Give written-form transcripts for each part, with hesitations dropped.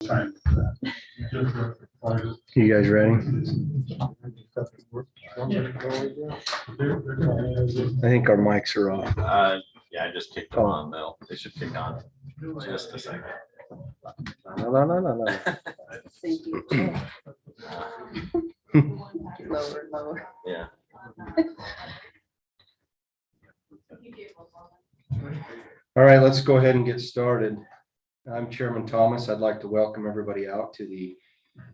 time. You guys ready? I think our mics are off. Yeah, I just kicked them on. They should kick on just a second. No. Thank you. Lower, lower. Yeah. All right, let's go ahead and get started. I'm Chairman Thomas. I'd like to welcome everybody out to the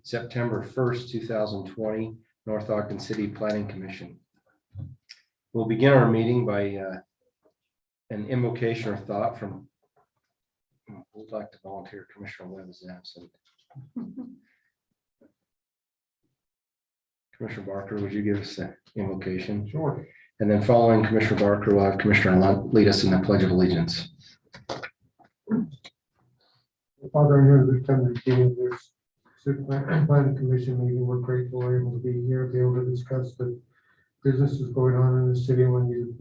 September 1st, 2020 North Ogden City Planning Commission. We'll begin our meeting by an invocation or thought from, who'd like to volunteer? Commissioner Webb is absent. Commissioner Barker, would you give us the invocation? Sure. And then following Commissioner Barker, we'll have Commissioner Lunt lead us in the Pledge of Allegiance. Father, I know this time the beginning of this planning commission meeting, we're grateful we're able to be here, be able to discuss the businesses going on in the city when the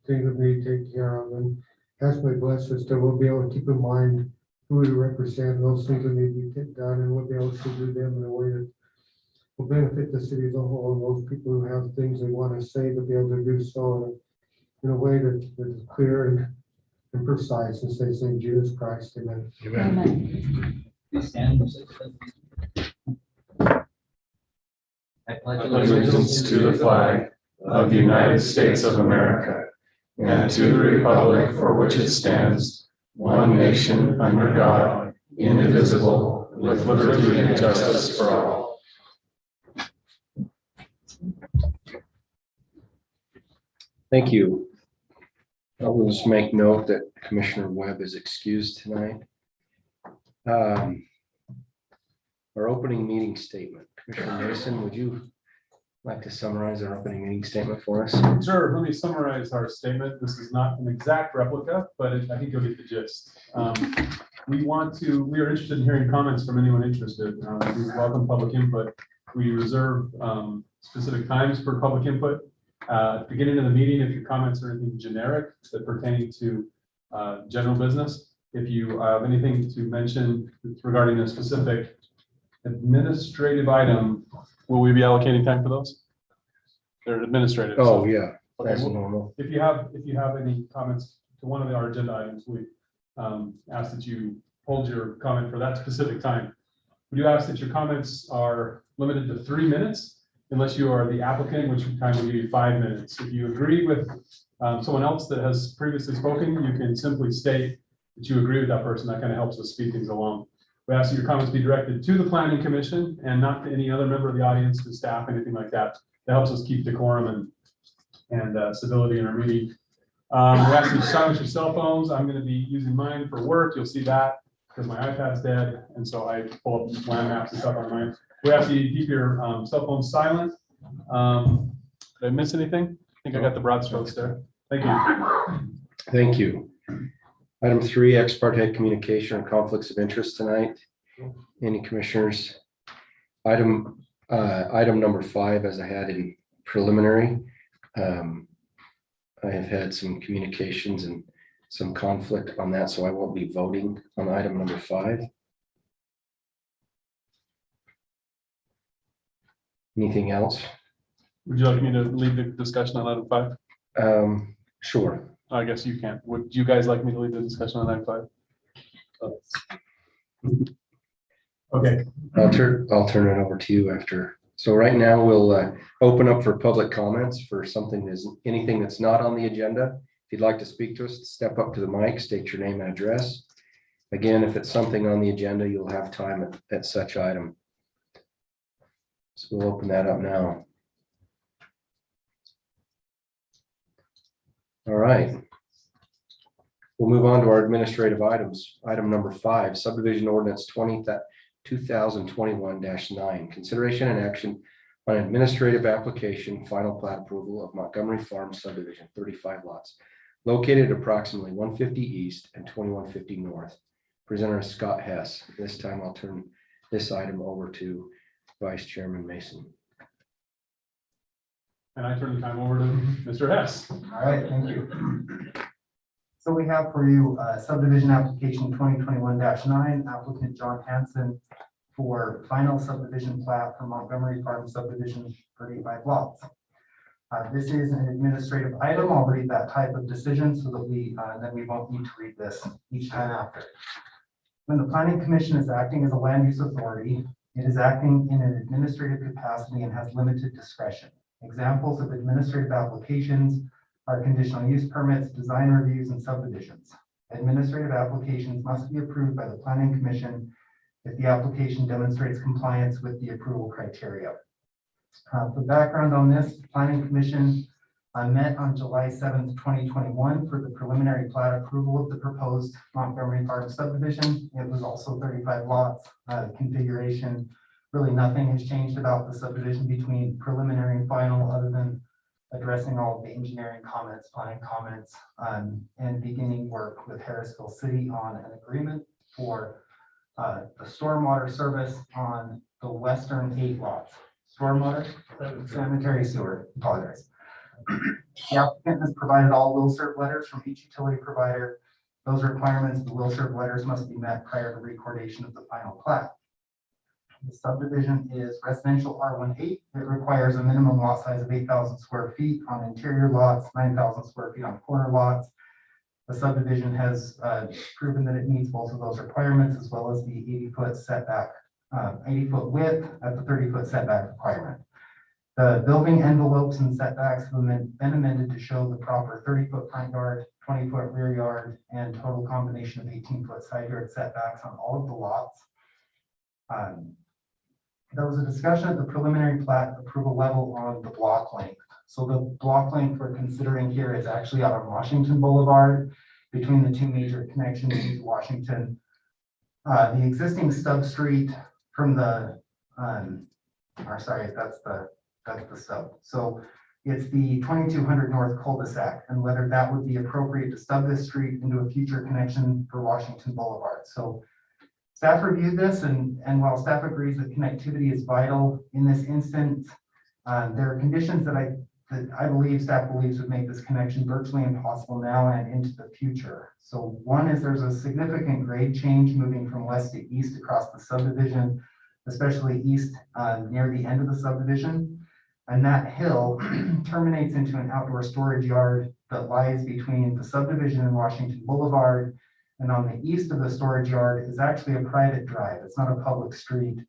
things that need to take care of, and ask my bless us that we'll be able to keep in mind who we represent, those things that need to be done, and we'll be able to do them in a way that will benefit the city as a whole, and those people who have things they want to say to be able to do so in a way that is clear and precise, as they say, Jesus Christ, amen. Amen. I pledge allegiance to the flag of the United States of America and to the republic for which it stands, one nation under God, indivisible, with liberty and justice for all. Thank you. I will just make note that Commissioner Webb is excused tonight. Our opening meeting statement. Commissioner Mason, would you like to summarize our opening meeting statement for us? Sure, let me summarize our statement. This is not an exact replica, but I think you'll get the gist. We are interested in hearing comments from anyone interested. We welcome public input. We reserve specific times for public input. At the beginning of the meeting, if your comments are anything generic that pertain to general business, if you have anything to mention regarding a specific administrative item, will we be allocating time for those? They're administrative. Oh, yeah, Okay, that's well, normal. if you have any comments to one of our agenda items, we ask that you hold your comment for that specific time. We do ask that your comments are limited to 3 minutes, unless you are the applicant, which time will give you 5 minutes. If you agree with someone else that has previously spoken, you can simply state that you agree with that person. That kind of helps us speed things along. We ask that your comments be directed to the Planning Commission and not to any other member of the audience, to staff, anything like that. That helps us keep decorum and civility in our meeting. We ask that you silence your cell phones. I'm going to be using mine for work. You'll see that because my iPad's dead, and so I pull up land maps and stuff on mine. We ask you to keep your cell phones silent. Did I miss anything? I think I got the broad strokes there. Thank you. Thank you. Item 3, ex parte communication or conflicts of interest tonight. Any commissioners? Item number 5, as I had in preliminary. I have had some communications and some conflict on that, so I won't be voting on item number 5. Anything else? Would you like me to lead the discussion on item 5? Sure. I guess you can. Would you guys like me to lead the discussion on item 5? Okay. I'll turn it over to you after. So right now we'll open up for public comments for anything that's not on the agenda. If you'd like to speak to us, step up to the mic, state your name and address. Again, if it's something on the agenda, you'll have time at such item. So we'll open that up now. All right. We'll move on to our administrative items. Item number 5, subdivision ordinance 2021-9, consideration and action on administrative application, final plat approval of Montgomery Farm subdivision, 35 lots, located approximately 150 east and 2150 north. Presenter is Scott Hess. This time I'll turn this item over to Vice Chairman Mason. And I turn the time over to Mr. Hess. All right, thank you. So we have for you subdivision application 2021-9, applicant John Hanson for final subdivision plat for Montgomery Farm subdivision 35 lots. This is an administrative item. I'll read that type of decision so that then we won't need to read this each time after. When the planning commission is acting as a land use authority, it is acting in an administrative capacity and has limited discretion. Examples of administrative applications are conditional use permits, design reviews, and subdivisions. Administrative applications must be approved by the planning commission if the application demonstrates compliance with the approval criteria. For background on this, the planning commission met on July 7th, 2021 for the preliminary plat approval of the proposed Montgomery Farm subdivision. It was also 35 lots, configuration. Really nothing has changed about the subdivision between preliminary and final other than addressing all of the engineering comments, planning comments, and beginning work with Harrisville City on an agreement for the stormwater service on the western 8 lots. Stormwater, sanitary sewer, apologize. The applicant has provided all will serve letters from each utility provider. Those requirements, the will serve letters must be met prior to recordation of the final plat. The subdivision is residential R18. It requires a minimum lot size of 8,000 square feet on interior lots, 9,000 square feet on corner lots. The subdivision has proven that it meets both of those requirements as well as the 80-foot setback, 80-foot width at the 30-foot setback requirement. The building envelopes and setbacks have been amended to show the proper 30-foot front yard, 20-foot rear yard, and total combination of 18-foot side yard setbacks on all of the lots. There was a discussion at the preliminary plat approval level on the block length. So the block length we're considering here is actually out on Washington Boulevard between the two major connections into Washington. The existing stub street from the, that's the stub. So it's the 2200 North cul-de-sac and whether that would be appropriate to stub this street into a future connection for Washington Boulevard. So staff reviewed this and while staff agrees that connectivity is vital in this instance, there are conditions that I believe staff believes would make this connection virtually impossible now and into the future. So one is there's a significant grade change moving from west to east across the subdivision, especially east near the end of the subdivision. And that hill terminates into an outdoor storage yard that lies between the subdivision and Washington Boulevard. And on the east of the storage yard is actually a private drive. It's not a public street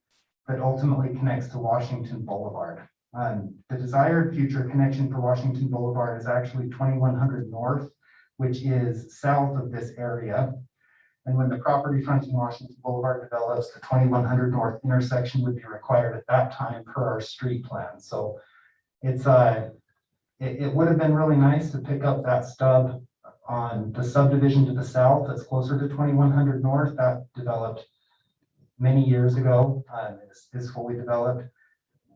that ultimately connects to Washington Boulevard. The desired future connection for Washington Boulevard is actually 2100 North, which is south of this area. And when the property fronting Washington Boulevard develops, the 2100 North intersection would be required at that time per our street plan. So it's it would have been really nice to pick up that stub on the subdivision to the south that's closer to 2100 North. That developed many years ago, is fully developed.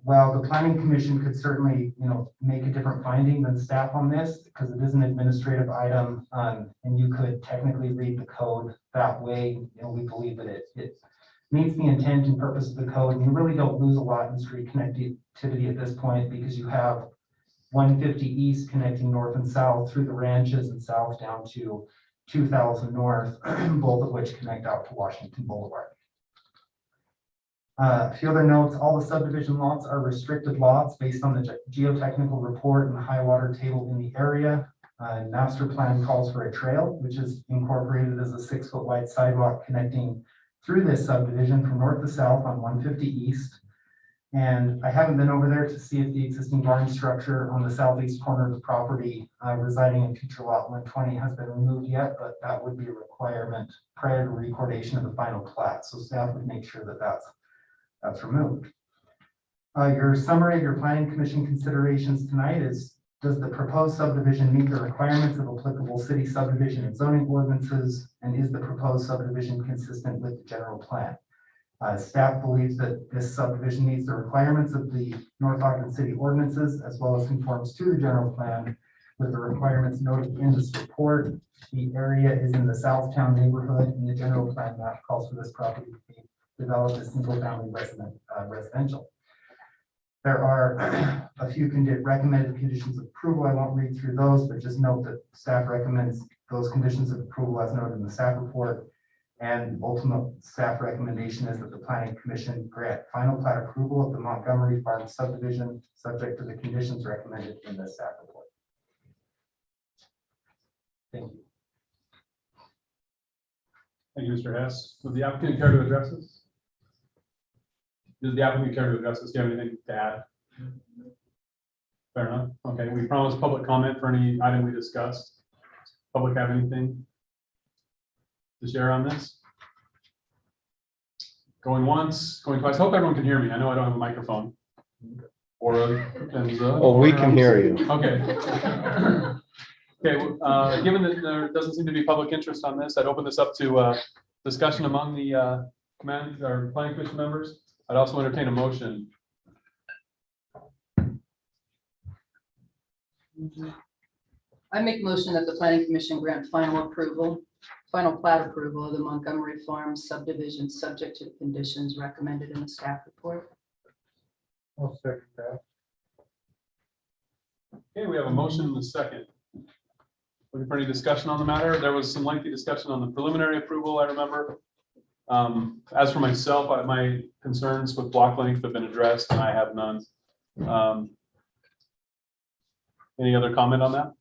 While the planning commission could certainly, make a different finding than staff on this, because it is an administrative item, and you could technically read the code that way, we believe that it meets the intent and purpose of the code, and you really don't lose a lot in street connectivity at this point because you have 150 East connecting north and south through the ranches and south down to 2000 North, both of which connect out to Washington Boulevard. A few other notes, all the subdivision lots are restricted lots based on the geotechnical report and the high water table in the area. Master plan calls for a trail, which is incorporated as a 6-foot wide sidewalk connecting through this subdivision from north to south on 150 East. And I haven't been over there to see if the existing barn structure on the southeast corner of the property residing in future lot 120 has been removed yet, but that would be a requirement prior to recordation of the final plat. So staff would make sure that that's removed. Your summary of your planning commission considerations tonight is, does the proposed subdivision meet the requirements of applicable city subdivision and zoning ordinances? And is the proposed subdivision consistent with the general plan? Staff believes that this subdivision meets the requirements of the North Ogden City ordinances as well as conforms to the general plan with the requirements noted in this report. The area is in the Southtown neighborhood and the general plan map calls for this property to be developed as single-family residential. There are a few recommended conditions of approval. I won't read through those, but just note that staff recommends those conditions of approval as noted in the staff report. And ultimate staff recommendation is that the planning commission grant final plat approval of the Montgomery Farm subdivision, subject to the conditions recommended in the staff report. Thank you. Thank you, Mr. Hess. Would the applicant care to address this? Does the applicant care to address this? Do you have anything to add? Fair enough. Okay, we promised public comment for any item we discussed. Public have anything to share on this? Going once, going twice. Hope everyone can hear me. I know I don't have a microphone. Oh, we can hear you. Okay. Okay, given that there doesn't seem to be public interest on this, I'd open this up to discussion among the command or planning commission members. I'd also entertain a motion. I make motion that the planning commission grant final plat approval of the Montgomery Farms subdivision, subject to the conditions recommended in the staff report. I'll second that. Okay, we have a motion and a second. Looking for any discussion on the matter? There was some lengthy discussion on the preliminary approval, I remember. As for myself, my concerns with block length have been addressed and I have none. Any other comment on that?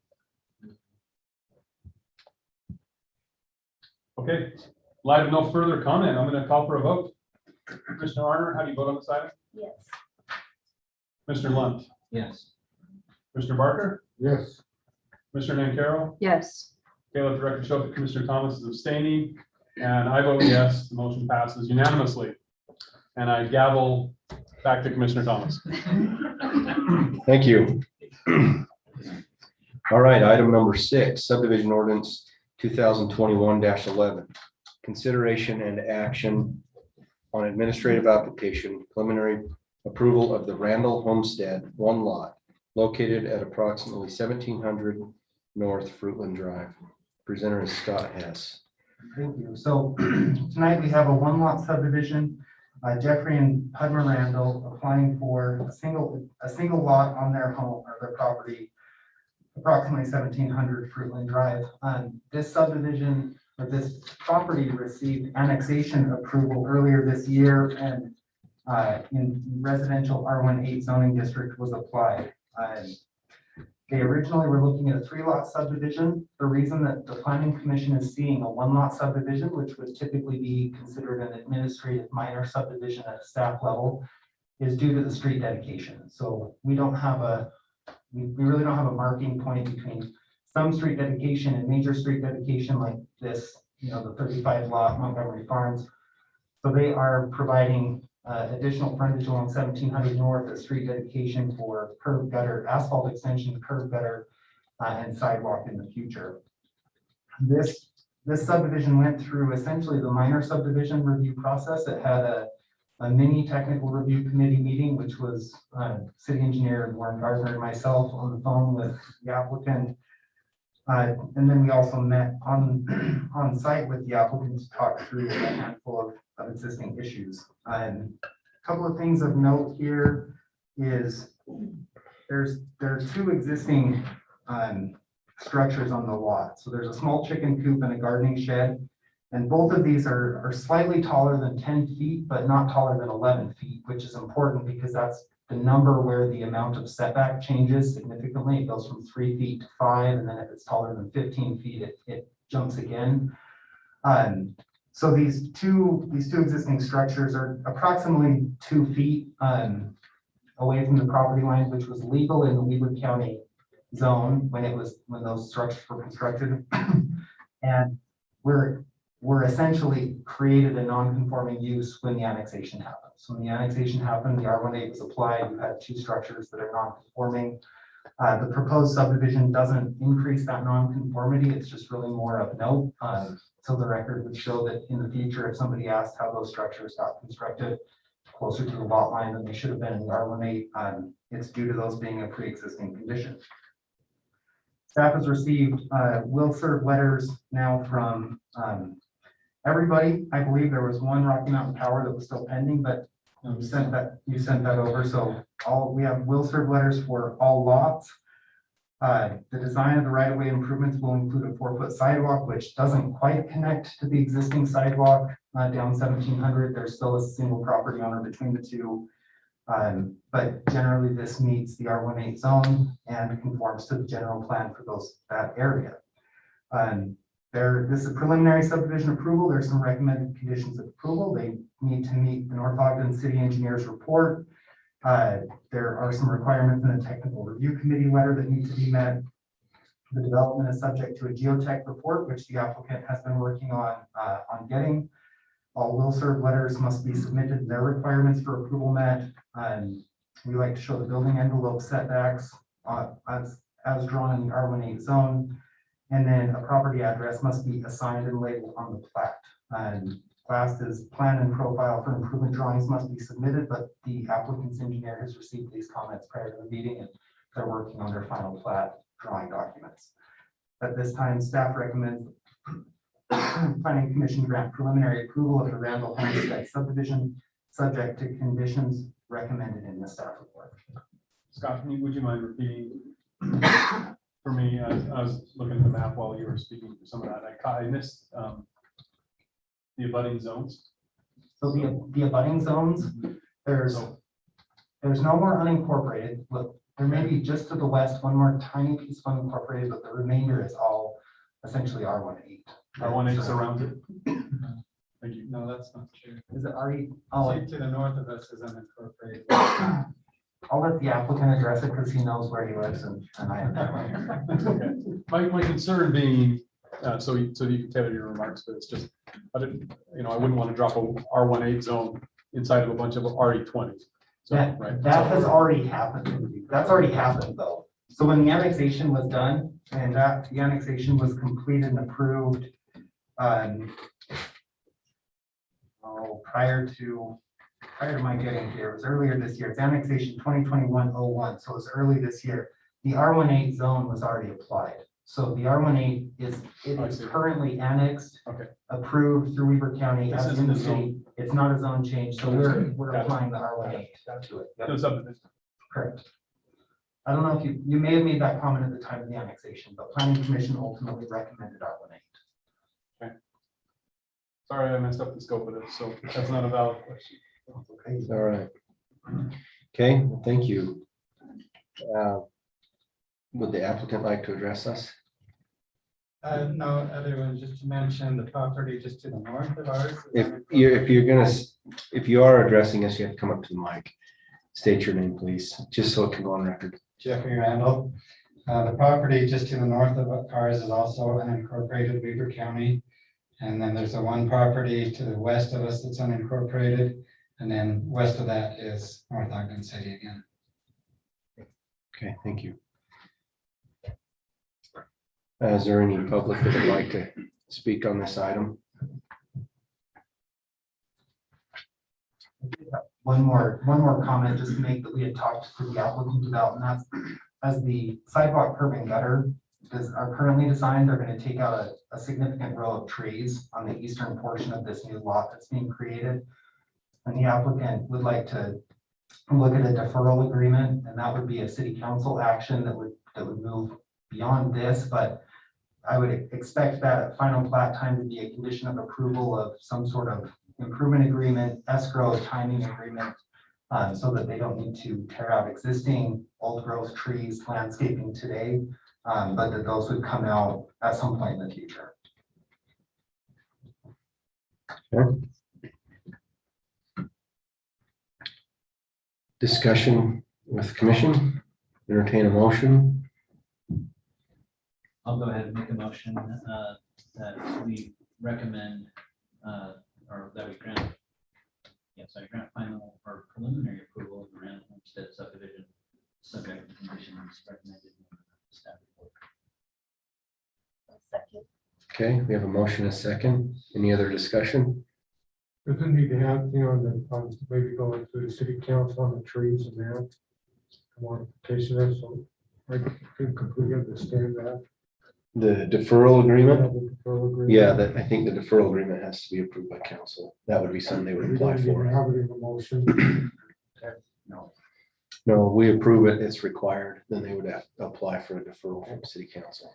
Okay, light of no further comment, I'm going to call for a vote. Commissioner Arner, how do you vote on this item? Yes. Commissioner Lunt, Yes. Commissioner Barker, Yes. Commissioner Nancaro. Yes. Okay, let the record show that Commissioner Thomas is abstaining, and I vote yes, the motion passes unanimously. And I gavel back to Commissioner Thomas. Thank you. All right, item number 6, subdivision ordinance 2021-11. Consideration and action on administrative application, preliminary approval of the Randall Homestead 1 lot located at approximately 1700 North Fruitland Drive. Presenter is Scott Hess. Thank you. So tonight we have a 1 lot subdivision. Jeffrey and Pudmer Randall applying for a single lot on their home or their property, approximately 1700 Fruitland Drive. This subdivision or this property received annexation approval earlier this year, and in residential R18 zoning district was applied. They originally were looking at a 3-lot subdivision. The reason that the planning commission is seeing a 1-lot subdivision, which would typically be considered an administrative minor subdivision at a staff level, is due to the street dedication. So we don't have we really don't have a marking point between some street dedication and major street dedication like this, the 35-lot Montgomery Farms. So they are providing additional frontage along 1700 North, a street dedication for curb gutter, asphalt extension, curb gutter, and sidewalk in the future. This subdivision went through essentially the minor subdivision review process. It had a mini technical review committee meeting, which was city engineer Warren Gardner and myself on the phone with the applicant. And then we also met on site with the applicant to talk through a handful of existing issues. A couple of things of note here is there are 2 existing structures on the lot. So there's a small chicken coop and a gardening shed. And both of these are slightly taller than 10 feet, but not taller than 11 feet, which is important because that's the number where the amount of setback changes significantly. It goes from 3 feet to 5, and then if it's taller than 15 feet, it jumps again. So these two existing structures are approximately 2 feet away from the property line, which was legal in the Weber County zone when those structures were constructed. And we're essentially created a non-conforming use when the annexation happened. So when the annexation happened, the R18 was applied. You had 2 structures that are non-conforming. The proposed subdivision doesn't increase that non-conformity. It's just really more of note. So the record would show that in the future, if somebody asked how those structures got constructed closer to the lot line than they should have been in the R18, it's due to those being a pre-existing condition. Staff has received will serve letters now from everybody. I believe there was one Rocky Mountain Power that was still pending, but you sent that over. So we have will serve letters for all lots. The design of the right-of-way improvements will include a 4-foot sidewalk, which doesn't quite connect to the existing sidewalk down 1700. There's still a single property owner between the two. But generally, this meets the R18 zone and conforms to the general plan for that area. This is a preliminary subdivision approval. There's some recommended conditions of approval. They need to meet the North Ogden City Engineers report. There are some requirements in the technical review committee letter that need to be met. The development is subject to a geotech report, which the applicant has been working on getting. All will serve letters must be submitted, their requirements for approval met. We like to show the building envelope setbacks as drawn in the R18 zone. And then a property address must be assigned and labeled on the plat. Last plan and profile for improvement drawings must be submitted, but the applicant's engineer has received these comments prior to the meeting and they're working on their final plat drawing documents. At this time, staff recommends Planning Commission grant preliminary approval of the Randall Homestead subdivision, subject to conditions recommended in the staff report. Scott, would you mind repeating for me? I was looking at the map while you were speaking for some of that. I missed the abutting zones. So the abutting zones, there's no more unincorporated. Look, there may be just to the west, one more tiny piece of unincorporated, but the remainder is all essentially R18. R18 is around it. Thank you. No, that's not true. Is it already? Oh, To the north of us is unincorporated. I'll let the applicant address it because he knows where he lives and I. Okay. My concern being, so you can tailor your remarks, but it's just, I wouldn't want to drop a R18 zone inside of a bunch of RE20s. So, right. That has already happened. That's already happened though. So when the annexation was done and the annexation was completed and approved, prior to my getting here, it was earlier this year. It's annexation 2021-01, so it's early this year. The R18 zone was already applied. So the R18 is currently annexed, Okay. approved through Weber County This as isn't in the a zone. city. It's not a zone change, so we're Got it. applying the R18 to it. Yep. No subdivision. Correct. I don't know if you may have made that comment at the time of the annexation, but planning commission ultimately recommended R18. Sorry, I messed up the scope of it, so that's not a valid question. Okay. All right. Okay, well, thank you. Would the applicant like to address us? No, other than just to mention the property just to the north of ours. If you are addressing us, you have to come up to the mic. State your name, please, just so it can go on record. Jeffrey Randall. The property just to the north of ours is also unincorporated Weber County. And then there's a one property to the west of us that's unincorporated. And then west of that is North Ogden City again. Okay, thank you. Is there any public that would like to speak on this item? One more comment just to make that we had talked to the applicant about, and that's as the sidewalk curb and gutter are currently designed, they're going to take out a significant row of trees on the eastern portion of this new lot that's being created. And the applicant would like to look at a deferral agreement, and that would be a city council action that would move beyond this, but I would expect that at final plat time to be a condition of approval of some sort of improvement agreement, escrow timing agreement, so that they don't need to tear out existing old growth trees, landscaping today, but that those would come out at some point in the future. Okay. Discussion with commission, entertain a motion. I'll go ahead and make a motion that we recommend, or that we grant, grant final or preliminary approval of the Randall Homestead subdivision, subject to conditions recommended in the staff report. Okay, we have a motion, a second. Any other discussion? Doesn't need to have, maybe going through the city council on the trees and that. Modification there, so I can completely understand that. The deferral agreement? The deferral agreement. Yeah, I think the deferral agreement has to be approved by council. That would be something they would We apply don't even for. have it in the motion. No. No, we approve it, it's required, then they would have to apply for a deferral from city council.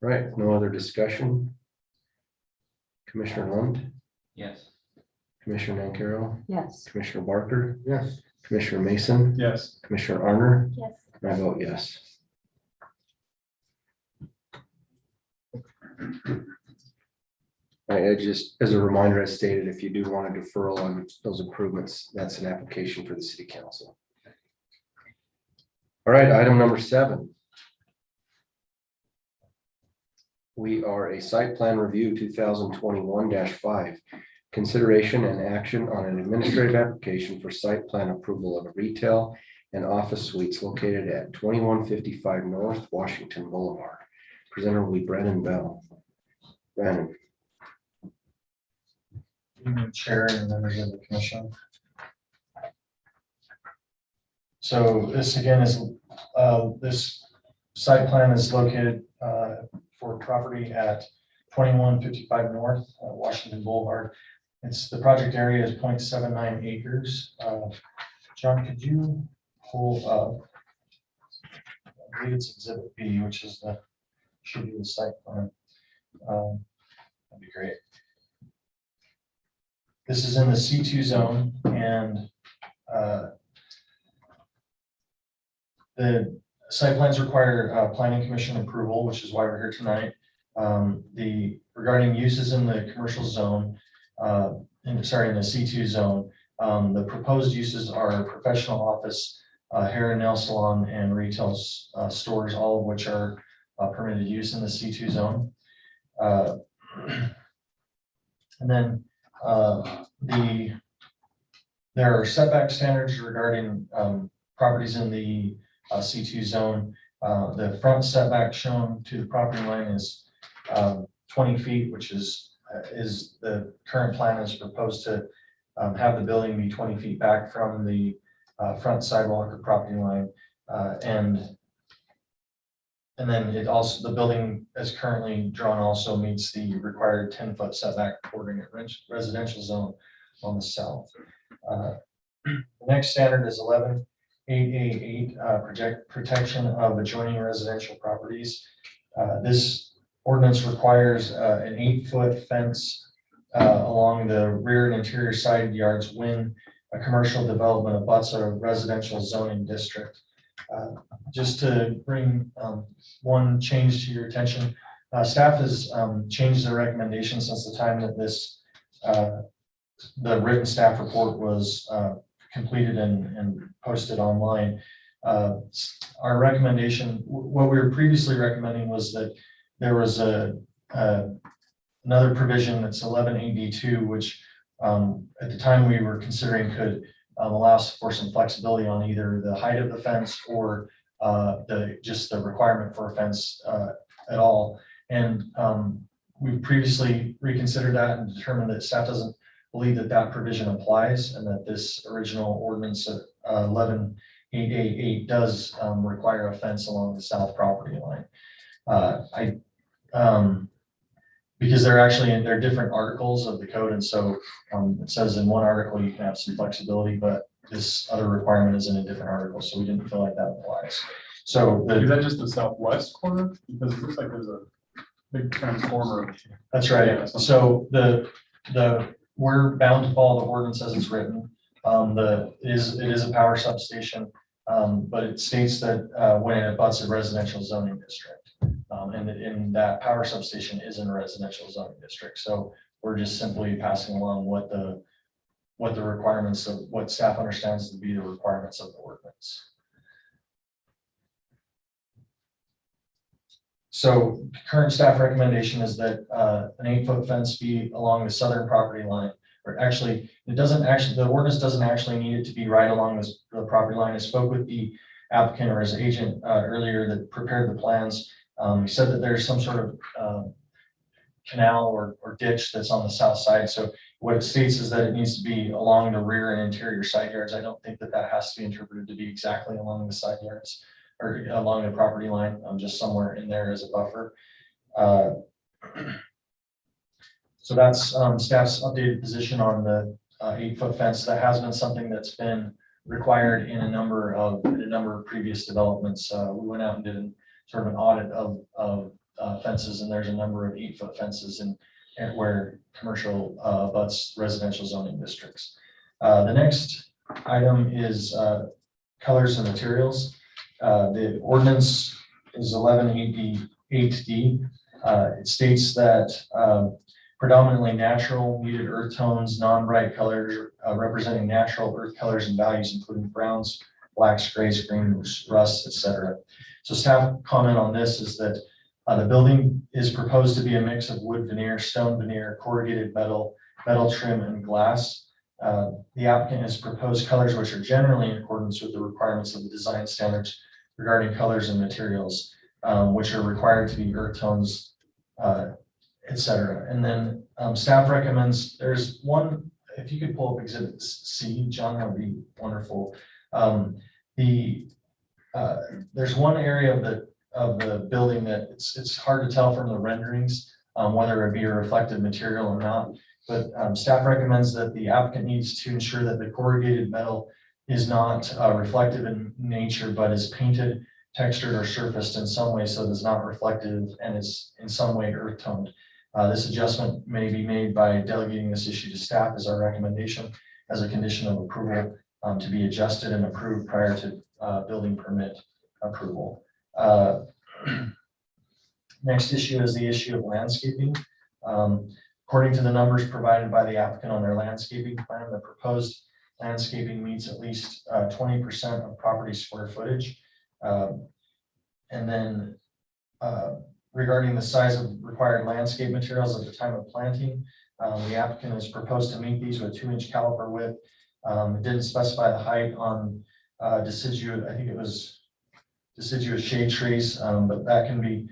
Right, no other discussion? Commissioner Lund, Yes. Commissioner Nancarrow, Yes. Commissioner Barker, Yes. Commissioner Mason, Yes. Commissioner Arner, Yes. and I vote yes. I just, as a reminder, as stated, if you do want a deferral on those improvements, that's an application for the city council. All right, item number 7. We are a site plan review 2021-5. Consideration and action on an administrative application for site plan approval of a retail and office suites located at 2155 North Washington Boulevard. Presenter will be Brennan Bell. Brandon. Evening, Chair and members of the commission. So this again is, this site plan is located for property at 2155 North Washington Boulevard. It's, the project area is 0.79 acres. John, could you pull up, I believe it's exhibit B, which is the, should be the site plan. That'd be great. This is in the C2 zone, and the site plans require planning commission approval, which is why we're here tonight. Regarding uses in the commercial zone, in the C2 zone, the proposed uses are professional office, hair and nail salon, and retail stores, all of which are permitted use in the C2 zone. And then there are setback standards regarding properties in the C2 zone. The front setback shown to the property line is 20 feet, which is the current plan is proposed to have the building be 20 feet back from the front sidewalk or property line. And then it also, the building as currently drawn also meets the required 10-foot setback according to residential zone on the south. The next standard is 11-888, protection of adjoining residential properties. This ordinance requires an 8-foot fence along the rear and interior side yards when a commercial development abuts a residential zoning district. Just to bring one change to your attention, staff has changed their recommendation since the time that this the written staff report was completed and posted online. Our recommendation, what we were previously recommending was that there was another provision that's 11-8D2, which at the time we were considering could allow for some flexibility on either the height of the fence or just the requirement for a fence at all. And we previously reconsidered that and determined that staff doesn't believe that that provision applies, and that this original ordinance 11-888 does require a fence along the south property line. Because they're different articles of the code, and so it says in one article you can have some flexibility, but this other requirement is in a different article, so we didn't feel like that applies. So Is that just the southwest corner? Because it looks like there's a big transformer. that's right. Yeah. So we're bound to follow the ordinance as it's written. It is a power substation, but it states that when it abuts a residential zoning district. And that power substation is in a residential zoning district. So we're just simply passing along what the requirements of what staff understands to be the requirements of the ordinance. So current staff recommendation is that an 8-foot fence be along the southern property line, or actually, the ordinance doesn't actually need it to be right along the property line. I spoke with the applicant or his agent earlier that prepared the plans. He said that there's some sort of canal or ditch that's on the south side. So what it states is that it needs to be along the rear and interior side yards. I don't think that has to be interpreted to be exactly along the side yards or along the property line, just somewhere in there as a buffer. So that's staff's updated position on the 8-foot fence. That has been something that's been required in a number of previous developments. We went out and did sort of an audit of fences, and there's a number of 8-foot fences and where commercial butts residential zoning districts. The next item is colors and materials. The ordinance is 1188D. It states that predominantly natural muted earth tones, non-bright colors representing natural earth colors and values, including browns, blacks, grays, greens, rusts, etc. So staff comment on this is that the building is proposed to be a mix of wood veneer, stone veneer, corrugated metal, metal trim, and glass. The applicant has proposed colors which are generally in accordance with the requirements of the design standards regarding colors and materials, which are required to be earth tones, etc. And then staff recommends, there's one, if you could pull up exhibit C, John, that would be wonderful. There's one area of the building that it's hard to tell from the renderings whether it be a reflective material or not. But staff recommends that the applicant needs to ensure that the corrugated metal is not reflective in nature, but is painted, textured, or surfaced in some way so that it's not reflective and is in some way earth toned. This adjustment may be made by delegating this issue to staff as our recommendation as a condition of approval to be adjusted and approved prior to building permit approval. Next issue is the issue of landscaping. According to the numbers provided by the applicant on their landscaping plan, the proposed landscaping meets at least 20% of property square footage. And then regarding the size of required landscape materials at the time of planting, the applicant has proposed to meet these with 2-inch caliper width. It didn't specify the height on deciduous, I think it was deciduous shade trees, but that can be,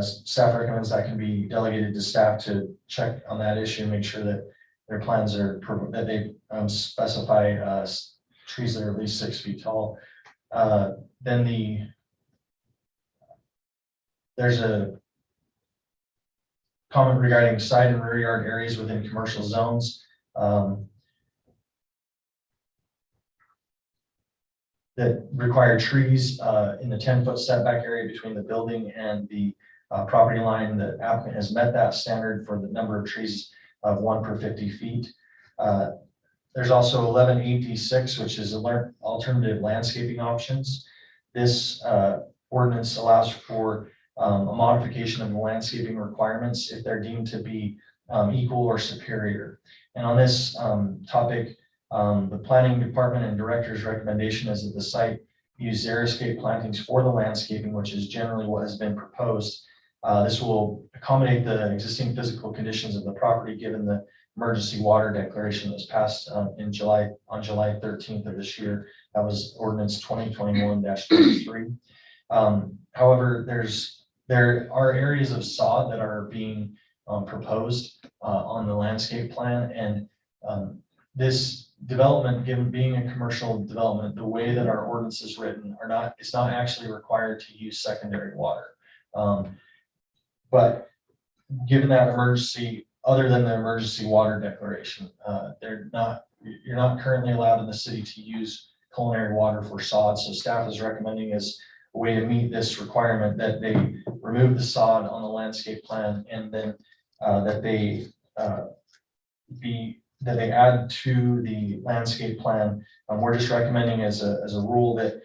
staff recommends that can be delegated to staff to check on that issue and make sure that their plans are, that they specify trees that are at least 6 feet tall. Then there's a comment regarding side and rear yard areas within commercial zones. That require trees in the 10-foot setback area between the building and the property line. The applicant has met that standard for the number of trees of 1 per 50 feet. There's also 1186, which is alternative landscaping options. This ordinance allows for a modification of the landscaping requirements if they're deemed to be equal or superior. And on this topic, the planning department and director's recommendation is that the site use xeriscape plantings for the landscaping, which is generally what has been proposed. This will accommodate the existing physical conditions of the property given the emergency water declaration that was passed on July 13th of this year. That was ordinance 2021-33. However, there are areas of sod that are being proposed on the landscape plan, and this development, given being a commercial development, the way that our ordinance is written it's not actually required to use secondary water. But given that emergency, other than the emergency water declaration, you're not currently allowed in the city to use culinary water for sod. So staff is recommending as a way to meet this requirement that they remove the sod on the landscape plan, and then that they add to the landscape plan. We're just recommending as a rule that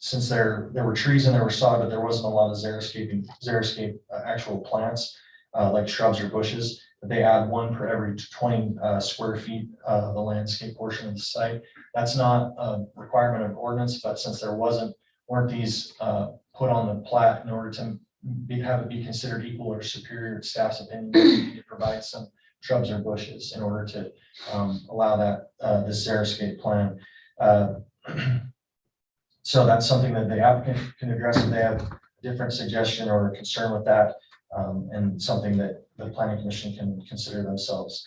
since there were trees and there were sod, but there wasn't a lot of xeriscape actual plants like shrubs or bushes, that they add 1 per every 20 square feet of the landscape portion of the site. That's not a requirement of ordinance, but since there weren't these put on the plat in order to have it be considered equal or superior to staff's opinion, we need to provide some shrubs or bushes in order to allow that this xeriscape plan. So that's something that the applicant can address if they have a different suggestion or concern with that, and something that the planning commission can consider themselves.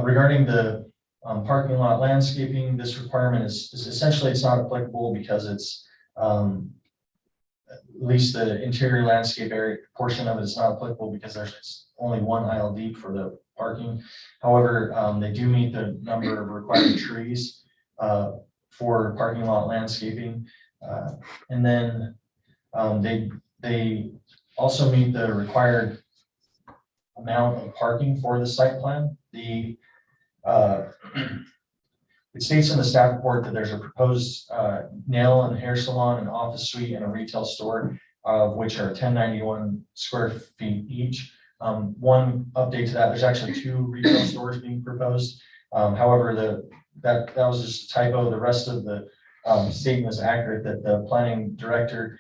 Regarding the parking lot landscaping, this requirement is essentially, it's not applicable because it's at least the interior landscape area portion of it is not applicable because there's only one aisle deep for the parking. However, they do meet the number of required trees for parking lot landscaping. And then they also meet the required amount of parking for the site plan. It states in the staff report that there's a proposed nail and hair salon, an office suite, and a retail store, which are 1091 square feet each. One update to that, there's actually 2 retail stores being proposed. However, that was just a typo. The rest of the statement is accurate, that the planning director,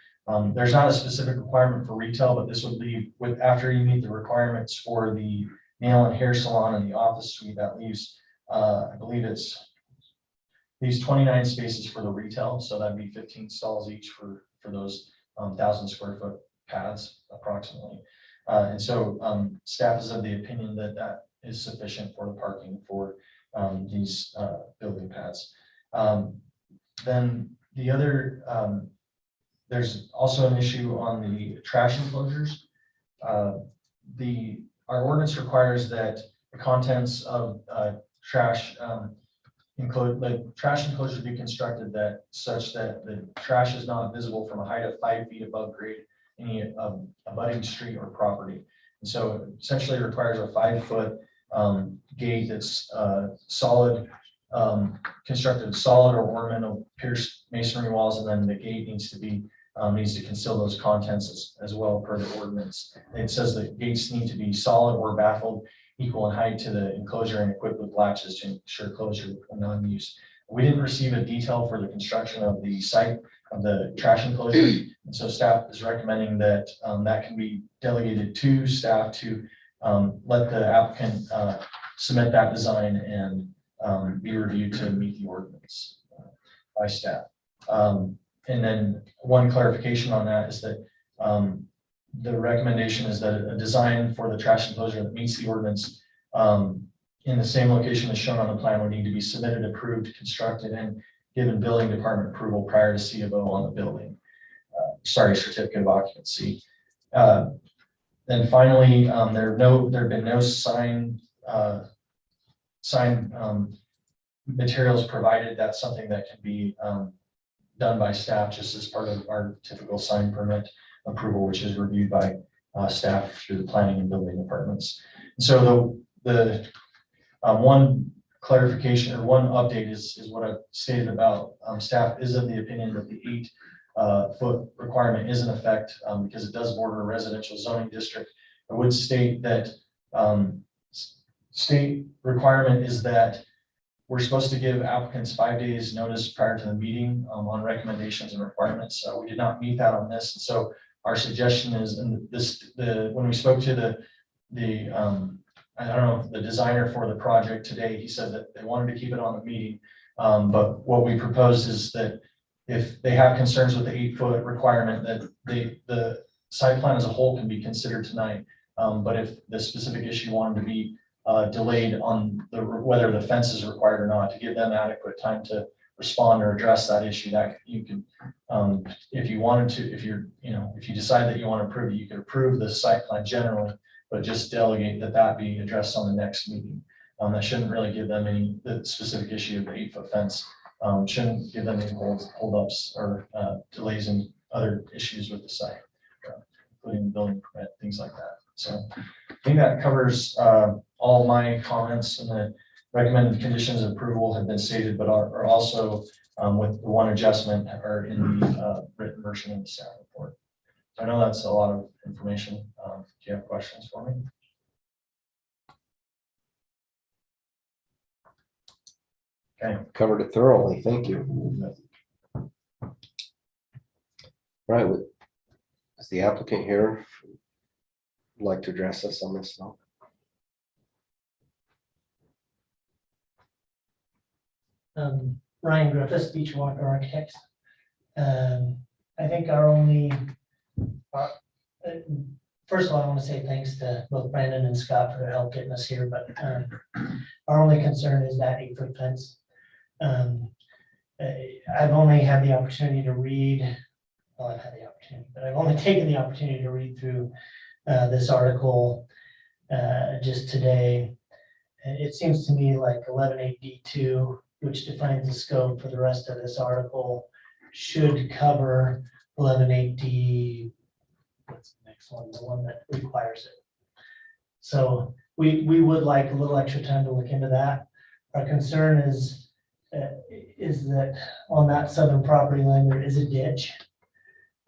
there's not a specific requirement for retail, but this would leave with, after you meet the requirements for the nail and hair salon and the office suite, that leaves, I believe these 29 spaces for the retail. So that'd be 15 stalls each for those 1,000 square foot pads approximately. And so staff is of the opinion that that is sufficient for the parking for these building pads. Then the other, there's also an issue on the trash enclosures. Our ordinance requires that the contents of trash trash enclosures be constructed such that the trash is not visible from a height of 5 feet above grade any abutting street or property. And so it essentially requires a 5-foot gate that's solid, constructed solid or ornamental pierced masonry walls, and then the gate needs to conceal those contents as well per the ordinance. It says that gates need to be solid or baffled, equal in height to the enclosure, and equipped with latches to ensure closure when non-use. We didn't receive a detail for the construction of the site of the trash enclosure, and so staff is recommending that that can be delegated to staff to let the applicant submit that design and be reviewed to meet the ordinance by staff. And then one clarification on that is that the recommendation is that a design for the trash enclosure that meets the ordinance in the same location as shown on the plan would need to be submitted, approved, constructed, and given building department approval prior to C of O on the building. Certificate of occupancy. Then finally, there have been no sign materials provided. That's something that can be done by staff just as part of our typical sign permit approval, which is reviewed by staff through the planning and building departments. And so the one clarification or one update is what I've stated about staff is of the opinion that the 8-foot requirement is in effect because it does border a residential zoning district. I would state that state requirement is that we're supposed to give applicants 5 days notice prior to the meeting on recommendations and requirements. We did not meet that on this. And so our suggestion is, and when we spoke to I don't know, the designer for the project today, he said that they wanted to keep it on the meeting. But what we proposed is that if they have concerns with the 8-foot requirement, that the site plan as a whole can be considered tonight. But if the specific issue wanted to be delayed on whether the fence is required or not, to give them adequate time to respond or address that issue, that you can, if you wanted to, if you decide that you want to approve it, you could approve the site plan generally, but just delegate that be addressed on the next meeting. That shouldn't really give them the specific issue of the 8-foot fence. Shouldn't give them any holdups or delays and other issues with the site, including building permit, things like that. So I think that covers all my comments, and the recommended conditions of approval have been stated, but are also with the one adjustment are in the written version of the staff report. So I know that's a lot of information. Do you have questions for me? Okay. Covered it thoroughly. Thank you. Right. Is the applicant here? Would like to address us on this now? Ryan Griffiths, Beachwalker Architects. I think our only, first of all, I want to say thanks to both Brandon and Scott for their help getting us here, but our only concern is that 8-foot fence. I've only had the opportunity to read well, I've had the opportunity, but I've only taken the opportunity to read through this article just today. And it seems to me like 11.8D2, which defines the scope for the rest of this article, should cover 11.8D. What's the next one? The one that requires it. So we would like a little extra time to look into that. Our concern is that on that southern property line, there is a ditch.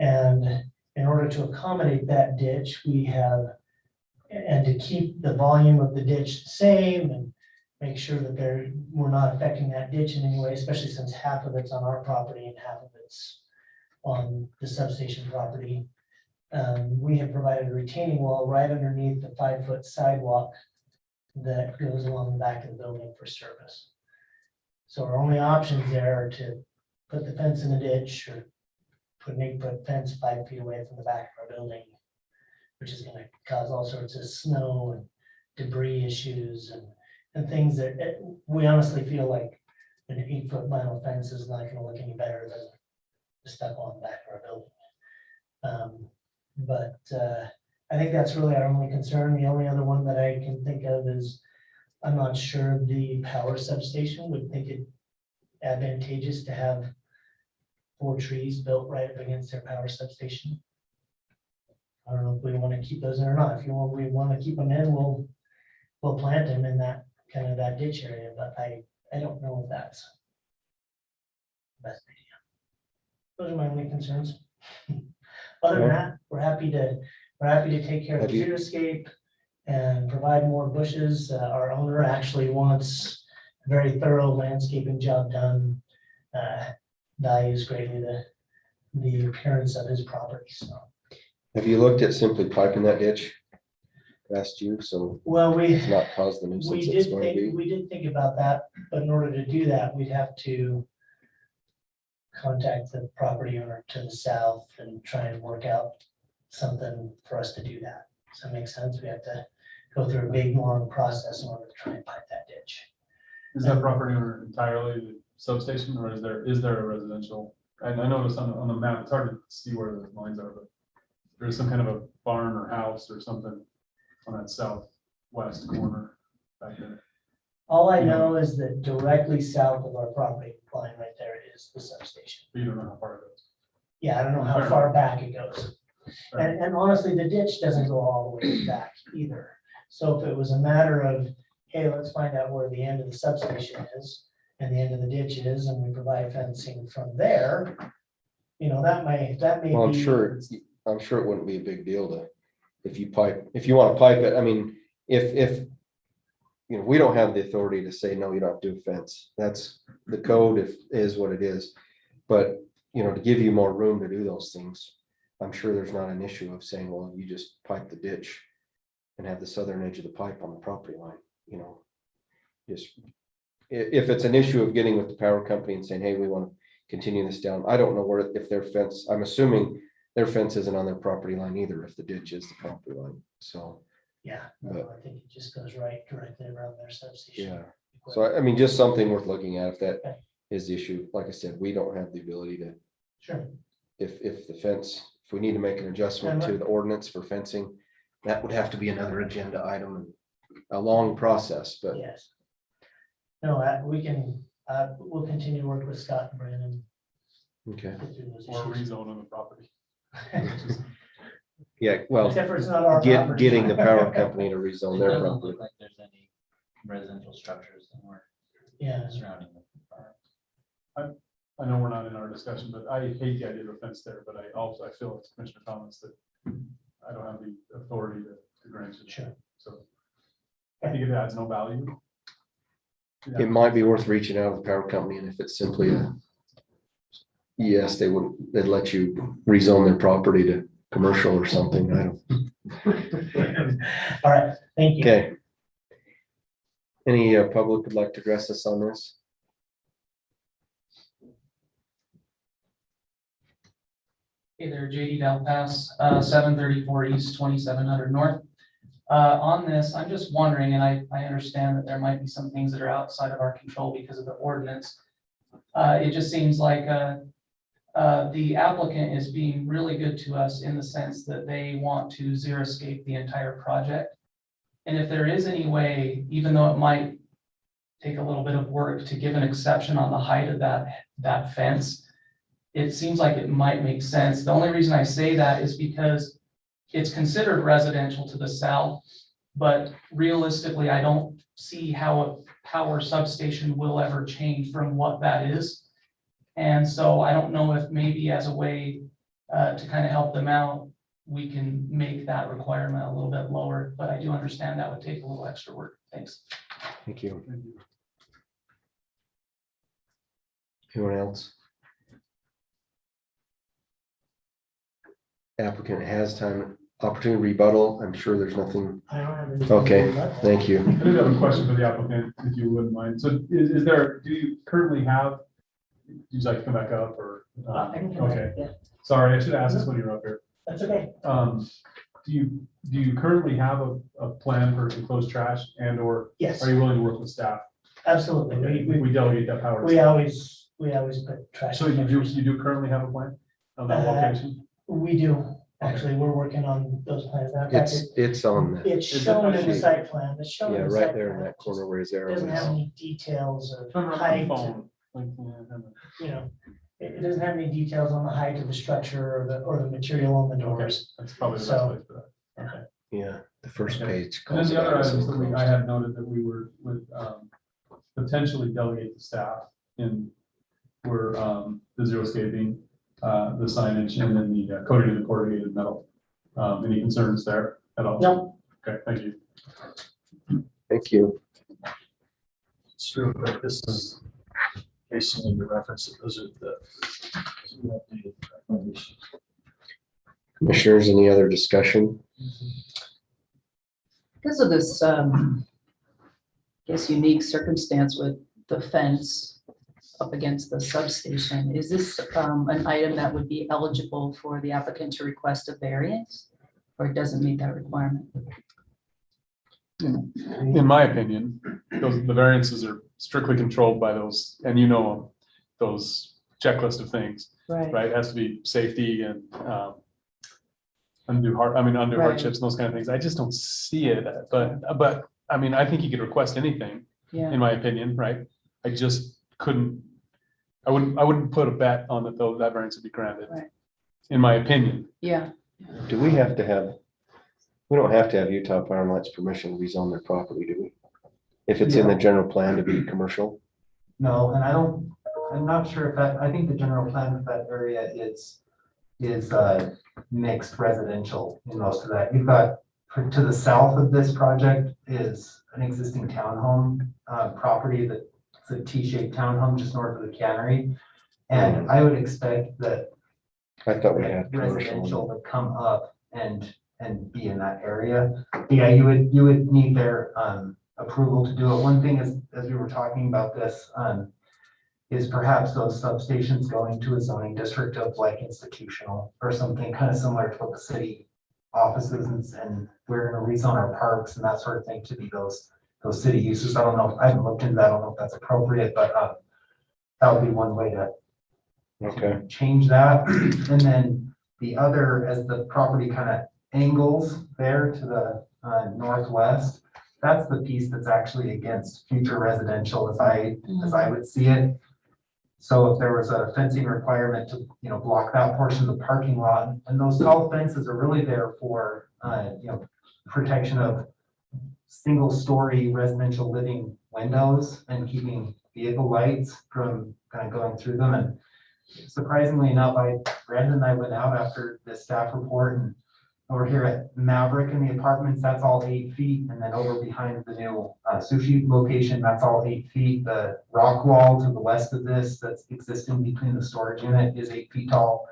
And in order to accommodate that ditch, we have, and to keep the volume of the ditch the same and make sure that we're not affecting that ditch in any way, especially since half of it's on our property and half of it's on the substation property. We have provided a retaining wall right underneath the 5-foot sidewalk that goes along the back of the building for service. So our only options there are to put the fence in the ditch or put an 8-foot fence 5 feet away from the back of our building, which is going to cause all sorts of snow and debris issues and things that we honestly feel like an 8-foot vinyl fence is not going to look any better than the stuff on the back of our building. But I think that's really our only concern. The only other one that I can think of is I'm not sure the power substation would think it advantageous to have 4 trees built right up against their power substation. I don't know if we want to keep those in or not. If we want to keep them in, we'll plant them in that kind of that ditch area, but I don't know if that's the best idea. Those are my only concerns. Other than that, we're happy to take care of the xeriscape and provide more bushes. Our owner actually wants a very thorough landscaping job done. Values greatly the appearance of his property. So, Have you looked at simply piping that ditch past you, so well, it's not cause the nuisance it's going to be? we did think about that, but in order to do that, we'd have to contact the property owner to the south and try and work out something for us to do that. Does that make sense? We have to go through a big, long process in order to try and pipe that ditch. Is that property owner entirely the substation, or is there a residential? And I noticed on the map, it's hard to see where the lines are, but there's some kind of a barn or house or something on that southwest corner back there. All I know is that directly south of our property line right there is the substation. But you don't know how far it goes. Yeah, I don't know how far back it goes. And honestly, the ditch doesn't go all the way back either. So if it was a matter of, hey, let's find out where the end of the substation is and the end of the ditch is, and we provide fencing from there, that may Well, I'm be. sure it wouldn't be a big deal if you want to pipe it. I mean, if we don't have the authority to say, no, you don't have to do a fence. That's the code is what it is. But, to give you more room to do those things, I'm sure there's not an issue of saying, well, you just pipe the ditch and have the southern edge of the pipe on the property line, just if it's an issue of getting with the power company and saying, hey, we want to continue this down. I don't know if their fence, I'm assuming their fence isn't on their property line either, if the ditch is the property line. So, Yeah, no, I think it just goes right directly around their substation. yeah. So, I mean, just something worth looking at if that is the issue. Like I said, we don't have the ability to, Sure. if we need to make an adjustment to the ordinance for fencing, that would have to be another agenda item and a long process, but Yes. No, we'll continue to work with Scott and Brandon. okay. Get through those Or issues. rezone on the property. Yeah, well, Except for it's not our property. getting the power company to rezone It their doesn't property. look like there's any residential structures that were Yeah, surrounding the farm. I know we're not in our discussion, but I hate the idea of a fence there, but I feel it's Commissioner Thomas that I don't have the authority to grant it. Sure. So I think it adds no value. It might be worth reaching out to the power company, and if it's simply yes, they'd let you rezone their property to commercial or something. I don't. all right, thank you. Okay. Any public would like to address us on this? Hey there, JD Delpas, 734 East, 2700 North. On this, I'm just wondering, and I understand that there might be some things that are outside of our control because of the ordinance. It just seems like the applicant is being really good to us in the sense that they want to xeriscape the entire project. And if there is any way, even though it might take a little bit of work to give an exception on the height of that fence, it seems like it might make sense. The only reason I say that is because it's considered residential to the south, but realistically, I don't see how a power substation will ever change from what that is. And so I don't know if maybe as a way to kind of help them out, we can make that requirement a little bit lower, but I do understand that would take a little extra work. Thanks. Thank you. Anyone else? Applicant has opportunity to rebuttal. I'm sure there's nothing. I don't have anything. Okay, thank you. I do have a question for the applicant, if you wouldn't mind. So is there, do you currently have, would you like to come back up or? I can come back, Okay, yeah. sorry, I should ask this when you were up here. That's okay. Do you currently have a plan for enclosed trash and or Yes, are you willing to work with staff? absolutely. We delegate that power. to We staff. always put trash. So you do currently have a plan on that location? We do, actually, we're working on those plans. Matter of fact, It's on that. it's Is it shown in the sheet? site plan, it's shown Yeah, in the right site there in plan. that corner where his arrow Doesn't have is. any details of Remember on the height, phone, like, you know, it doesn't have any details on the height of the structure or the material on the doors. That's probably the best So- place for that. Okay. Yeah, the first Okay. page. And then calls the it other out as items that I enclosed. had noted that we would potentially delegate to staff in were the xeriscaping, the signage, and then the coating of the corrugated metal. Any concerns there at all? No. Okay, thank you. Thank you. It's real quick, this is basically the reference, those are the updated recommendations. Commissioners, any other discussion? Because of this, I guess, unique circumstance with the fence up against the substation, is this an item that would be eligible for the applicant to request a variance? Or it doesn't meet that requirement? In my opinion, the variances are strictly controlled by those, and you know, those checklist of things, right? It has to be safety and undue Right. hardships and those kind of things. I just don't see it, but I mean, I think you could request anything, Yeah, in my opinion, right? I just couldn't, I wouldn't put a bet on that though, that variance would be granted. Right. In my opinion. yeah. Do we have to have, we don't have to have Utah Power and Light's permission to rezone their property, do we? If it's in the general plan to be commercial? No, and I'm not sure if that, I think the general plan for that area is mixed residential in most of that. You've got, to the south of this project is an existing townhome property that's a T-shaped townhome just north of the cannery. And I would expect that I thought we had residential commercial. would come up and be in that area. Yeah, you would need their approval to do it. One thing is, as we were talking about this, is perhaps those substations going to a zoning district of like institutional or something kind of similar to what the city offices and we're gonna rezone our parks and that sort of thing to be those city uses. I don't know, I haven't looked into that. I don't know if that's appropriate, but that would be one way to Okay, change that. And then the other, as the property kind of angles there to the northwest, that's the piece that's actually against future residential as I would see it. So if there was a fencing requirement to, block that portion of the parking lot, and those tall fences are really there for, protection of single-story residential living windows and keeping vehicle lights from kind of going through them. And surprisingly enough, Brandon and I went out after the staff report, and over here at Maverick in the apartments, that's all 8 feet. And then over behind the new sushi location, that's all 8 feet. The rock wall to the west of this that's existing between the storage unit is 8 feet tall.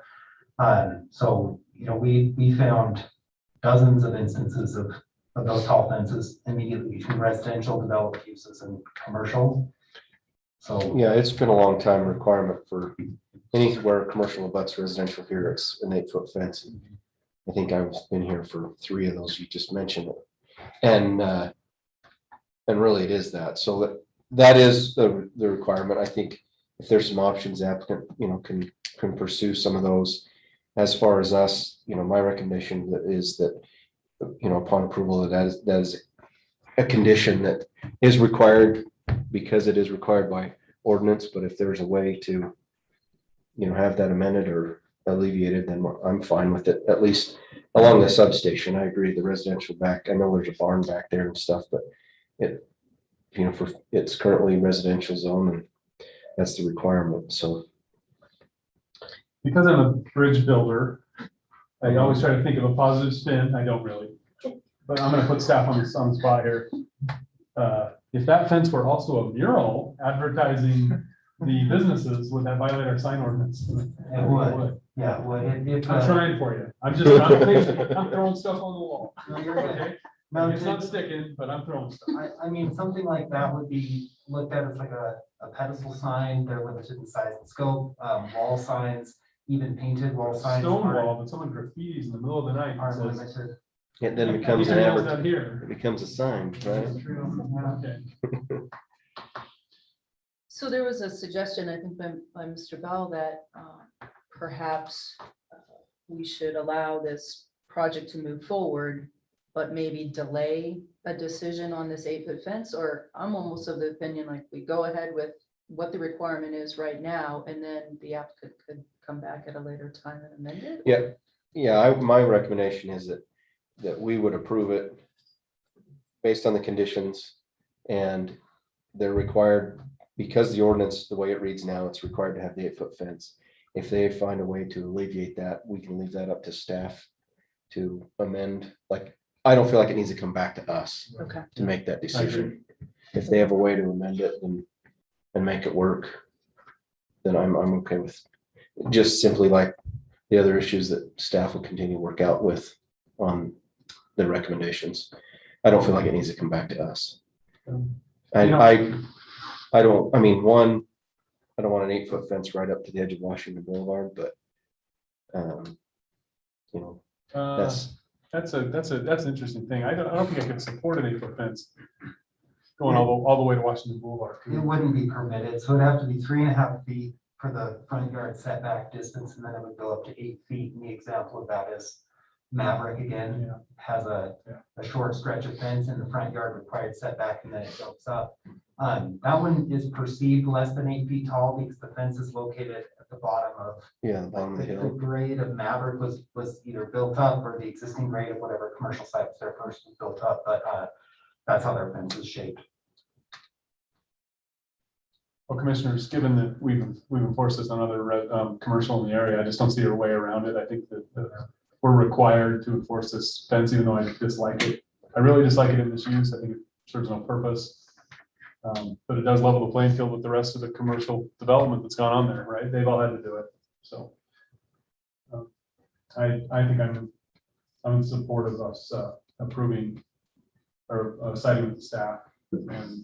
So, we found dozens of instances of those tall fences immediately between residential developed uses and commercial. So, yeah, it's been a long time requirement for anywhere commercial abuts residential here, it's an 8-foot fence. I think I've been here for 3 of those you just mentioned. And really it is that. So that is the requirement. I think if there's some options, the applicant, can pursue some of those. As far as us, my recommendation is that, upon approval, that is a condition that is required because it is required by ordinance, but if there's a way to, have that amended or alleviated, then I'm fine with it, at least along the substation. I agree, the residential back, I know there's a barn back there and stuff, but it's currently residential zone and that's the requirement, so. Because I'm a bridge builder, I always try to think of a positive spin. I don't really. But I'm gonna put staff on the spot here. If that fence were also a mural advertising the businesses, would that violate our sign ordinance? It would. Yeah, it would. I'm trying for you. I'm throwing stuff on the wall. No, you're good. Okay? No, It's not sticking, but I'm throwing stuff. I mean, something like that would be looked at as like a pedestal sign. They're limited in size and scope. Wall signs, even painted wall signs Stone are wall, but someone graffitis in the middle of the night. and says, limited. It then becomes "Anything else an down here?" it becomes a sign, right? True, yeah. Okay. So there was a suggestion, I think by Mr. Bell, that perhaps we should allow this project to move forward, but maybe delay a decision on this 8-foot fence, or I'm almost of the opinion like we go ahead with what the requirement is right now, and then the applicant could come back at a later time and amend it. Yeah, my recommendation is that we would approve it based on the conditions, and they're required, because the ordinance, the way it reads now, it's required to have the 8-foot fence. If they find a way to alleviate that, we can leave that up to staff to amend. Like, I don't feel like it needs to come back to us Okay. to make that decision. If they have a way to amend it and make it work, then I'm okay with just simply like the other issues that staff will continue to work out with on the recommendations. I don't feel like it needs to come back to us. And I don't want an 8-foot fence right up to the edge of Washington Boulevard, but That's an interesting thing. I don't think I can support an 8-foot fence going all the way to Washington Boulevard. It wouldn't be permitted, so it'd have to be 3.5 feet for the front yard setback distance, and then it would go up to 8 feet. And the example of that is Maverick again, Yeah. has a short stretch of fence in the front yard required setback, and then it goes up. That one is perceived less than 8 feet tall because the fence is located at the bottom of the bottom of the the hill. grade of Maverick was either built up, or the existing grade of whatever commercial site was there first was built up, but that's how their fence is shaped. Well, commissioners, given that we've enforced this on other commercial in the area, I just don't see a way around it. I think that we're required to enforce this fence, even though I dislike it. I really dislike it in this use. I think it serves no purpose. But it does level the playing field with the rest of the commercial development that's gone on there, right? They've all had to do it. So I think I'm in support of us approving or siding with the staff and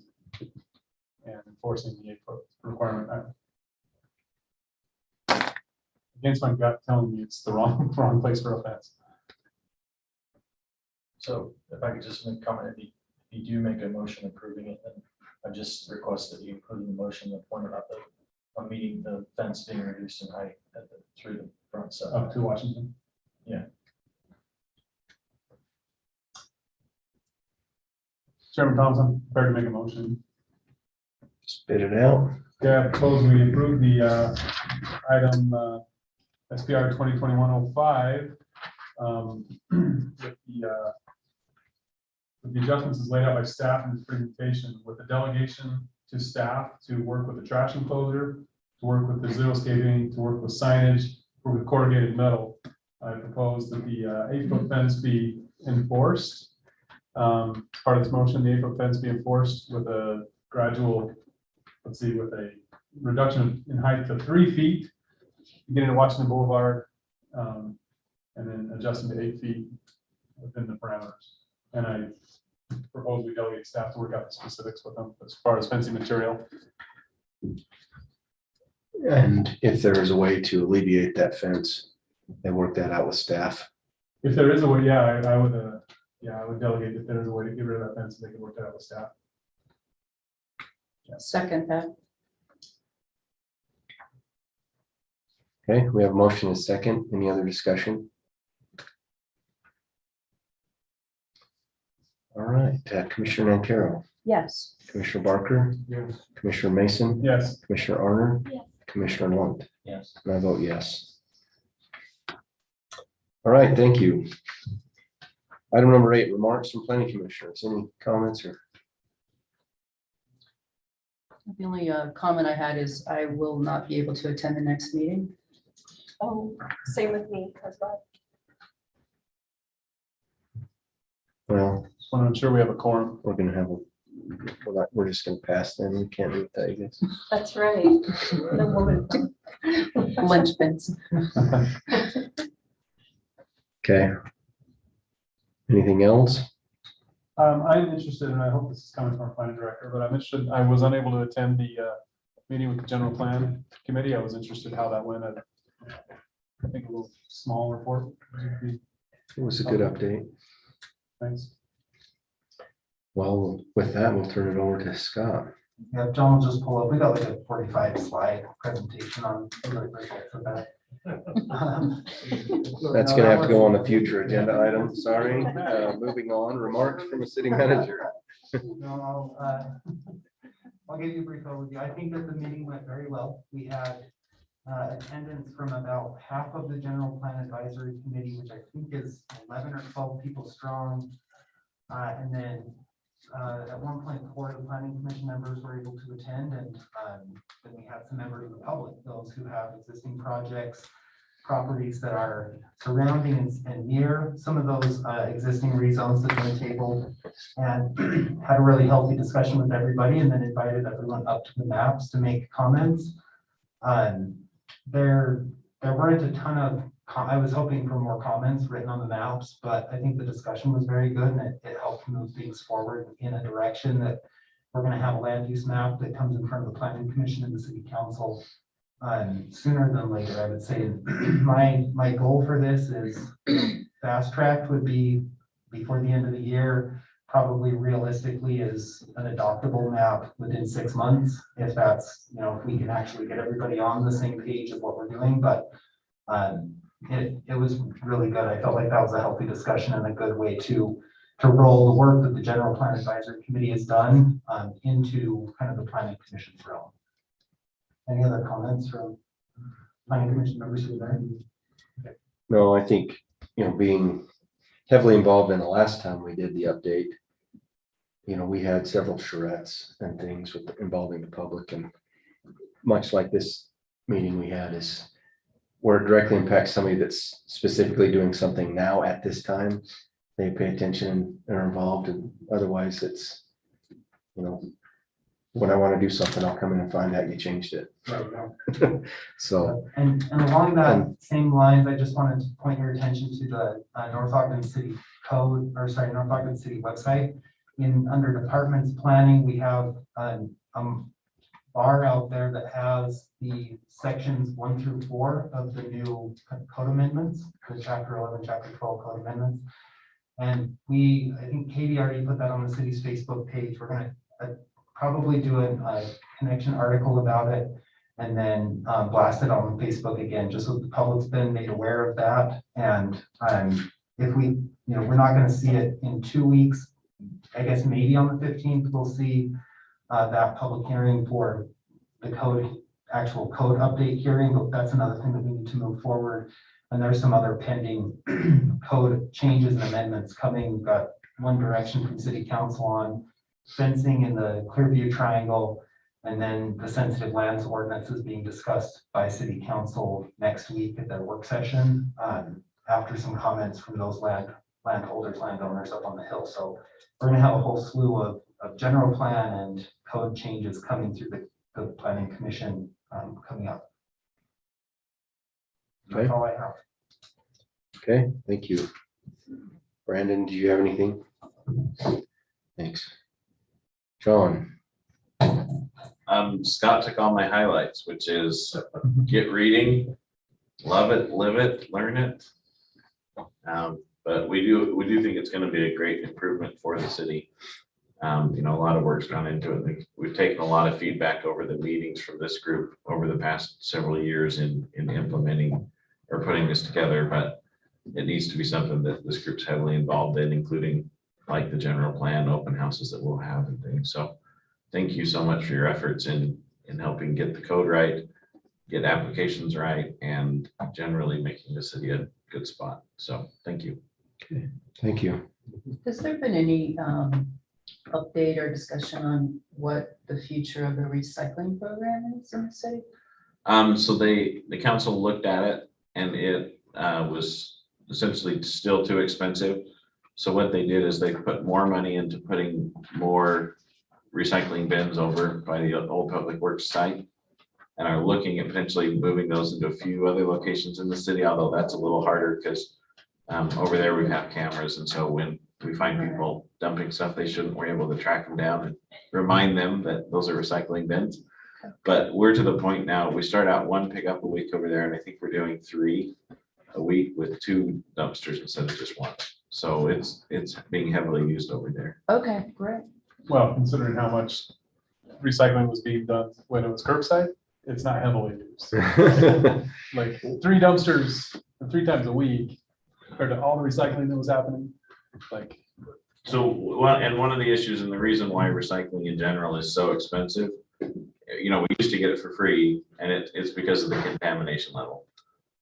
enforcing the 8-foot requirement. Against my gut telling me it's the wrong place for a fence. So if I could just make a comment, if you do make a motion approving it, then I just request that you include in the motion the point about meeting the fence being reduced in height through the front side. Up to Washington. Yeah. Chairman Thompson, prepared to make a motion. Spit it out. Yeah, I propose we approve the item SPR 2021-05 with the adjustments as laid out by staff in this presentation, with the delegation to staff to work with the trash enclosure, to work with the xeriscaping, to work with signage, work with corrugated metal. I propose that the 8-foot fence be enforced. Part of this motion, the 8-foot fence be enforced with a gradual, with a reduction in height to 3 feet, beginning at Washington Boulevard, and then adjusting to 8 feet within the parameters. And I propose we delegate staff to work out the specifics with them as far as fencing material. And if there is a way to alleviate that fence, and work that out with staff. If there is a way, I would delegate if there is a way to get rid of that fence, they can work that out with staff. Second that. Okay, we have a motion and a second. Any other discussion? All right, Commissioner Nancarrow, Yes. Commissioner Barker, Yes. Commissioner Mason, Yes. Commissioner Arner, Yes. Commissioner Lunt, Yes. and I vote yes. All right, thank you. Item number 8, remarks from planning commissioners. Any comments or? The only comment I had is I will not be able to attend the next meeting. Oh, same with me as well. Well, Just want to ensure we have a quorum. we're gonna have a, we're just gonna pass then. We can't do that, I guess. That's right. The woman. Lunch bins. Okay. Anything else? I'm interested, and I hope this is coming from our planning director, but I'm interested, I was unable to attend the meeting with the general plan committee. I was interested how that went. I think a little small report. It was a good update. Thanks. Well, with that, we'll turn it over to Scott. Yeah, John will just pull up, we got like a 45 slide presentation on. I'm really grateful for that. That's gonna have to go on the future agenda item. Sorry. Moving on, remarks from the city manager. No, I'll give you a brief overview. I think that the meeting went very well. We had attendance from about half of the general plan advisory committee, which I think is 11 or 12 people strong. And then at one point, 4 of the planning commission members were able to attend, and then we had some members of the public, those who have existing projects, properties that are surrounding and near some of those existing rezones that are tabled, and had a really healthy discussion with everybody, and then invited everyone up to the maps to make comments. There weren't a ton of, I was hoping for more comments written on the maps, but I think the discussion was very good, and it helped move things forward in a direction that we're gonna have a land use map that comes in front of the planning commission and the city council sooner than later, I would say. My goal for this is fast tracked would be before the end of the year, probably realistically is an adoptable map within 6 months. If that's, if we can actually get everybody on the same page of what we're doing, but it was really good. I felt like that was a healthy discussion and a good way to roll the work that the general plan advisory committee has done into kind of the planning commission's realm. Any other comments from planning commission members who are there? No, I think, being heavily involved in the last time we did the update, we had several charrettes and things involving the public, and much like this meeting we had is where it directly impacts somebody that's specifically doing something now at this time. They pay attention and are involved, and otherwise it's, when I want to do something, I'll come in and find out you changed it. So, And along that same lines, I just wanted to point your attention to the North Ogden City Code, or sorry, North Ogden City website. Under departments planning, we have a bar out there that has the sections 1 through 4 of the new code amendments, the chapter 11, chapter 12 code amendments. And I think Katie already put that on the city's Facebook page. We're gonna probably do a connection article about it, and then blast it on Facebook again, just so the public's been made aware of that. And if we, we're not gonna see it in 2 weeks, I guess maybe on the 15th, we'll see that public hearing for the actual code update hearing, but that's another thing that we need to move forward. And there's some other pending code changes and amendments coming. We've got one direction from city council on fencing in the Clearview Triangle, and then the sensitive lands ordinance is being discussed by city council next week at their work session, after some comments from those landowners up on the hill. So we're gonna have a whole slew of general plan and code changes coming through the planning commission coming up. That's Okay. all I have. okay, thank you. Brandon, do you have anything? Thanks. John, Scott took all my highlights, which is get reading, love it, live it, learn it. But we do think it's going to be a great improvement for the city. You know, a lot of work's gone into it. We've taken a lot of feedback over the meetings from this group over the past several years in implementing or putting this together, but it needs to be something that this group's heavily involved in, including like the general plan, open houses that we'll have and things. So thank you so much for your efforts in helping get the code right, get applications right, and generally making the city a good spot. So thank you. Thank you. Has there been any update or discussion on what the future of the recycling program is in the city? So the council looked at it and it was essentially still too expensive. So what they did is they put more money into putting more recycling bins over by the old public works site, and are looking at potentially moving those into a few other locations in the city, although that's a little harder because over there we have cameras, and so when we find people dumping stuff they shouldn't, we're able to track them down and remind them that those are recycling bins. But we're to the point now, we start out 1 pickup a week over there, and I think we're doing 3 a week with 2 dumpsters instead of just 1. So it's being heavily used over there. Okay, great. Well, considering how much recycling was being done when it was curbside, it's not heavily used. Like 3 dumpsters 3 times a week compared to all the recycling that was happening, like. So, well, and one of the issues and the reason why recycling in general is so expensive, you know, we used to get it for free, and it's because of the contamination level.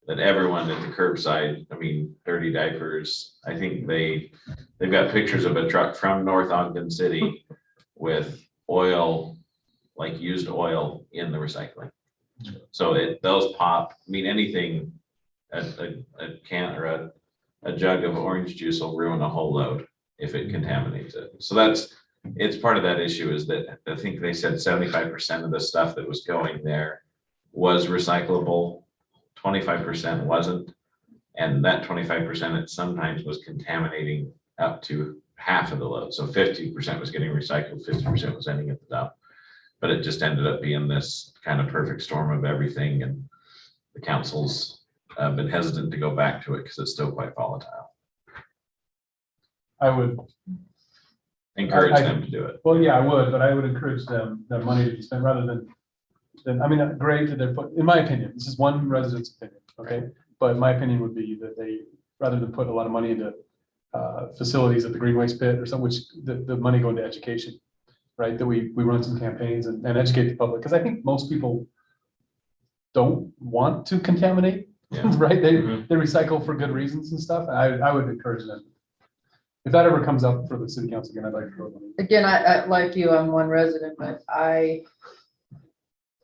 That everyone at the curbside, I mean, dirty diapers, I think they've got pictures of a truck from North Ogden City with oil, like used oil in the recycling. So those pop, I mean, anything, a can or a jug of orange juice will ruin a whole load if it contaminates it. So it's part of that issue is that I think they said 75% of the stuff that was going there was recyclable, 25% wasn't. And that 25% it sometimes was contaminating up to half of the load. So 50% was getting recycled, 50% was ending at the dump. But it just ended up being this kind of perfect storm of everything. And the council's been hesitant to go back to it because it's still quite volatile. I would, Encourage them to do it. well, yeah, I would, but I would encourage them, that money to be spent rather than, I mean, great that they're put, in my opinion, this is one resident's opinion, okay? But my opinion would be that they, rather than put a lot of money into facilities at the green waste pit or something, which the money go into education, right? That we run some campaigns and educate the public, because I think most people don't want to contaminate, Yeah. right? They recycle for good reasons and stuff. I would encourage them. If that ever comes up for the city council again, I'd like to throw money. Again, I like you, I'm one resident, but I